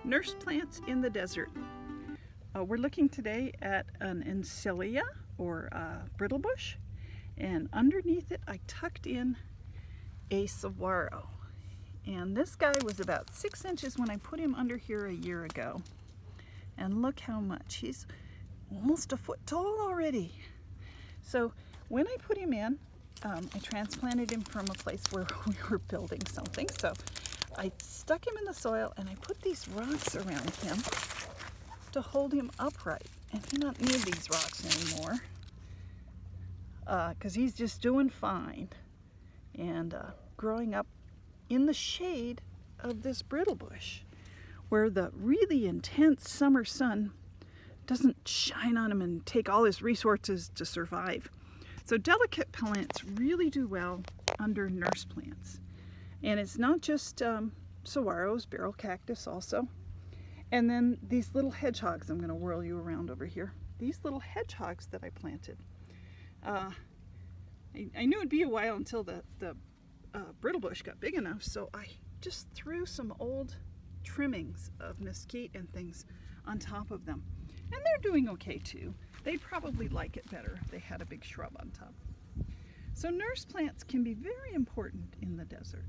Nurse plants in the desert. We're looking today at an encilia or brittle bush, and underneath it I tucked in a saguaro. And this guy was about 6 inches when I put him under here a year ago. And look how much. He's almost a foot tall already. So when I put him in, I transplanted him from a place where we were building something. So I stuck him in the soil and I put these rocks around him to hold him upright. And he doesn't need these rocks anymore because he's just doing fine and growing up in the shade of this brittle bush where the really intense summer sun doesn't shine on him and take all his resources to survive. So delicate plants really do well under nurse plants. And it's not just saguaros, barrel cactus also. And then these little hedgehogs, I'm going to whirl you around over here. These little hedgehogs that I planted. I knew it'd be a while until the brittle bush got big enough, so I just threw some old trimmings of mesquite and things on top of them. And they're doing okay too. They'd probably like it better if they had a big shrub on top. So nurse plants can be very important in the desert.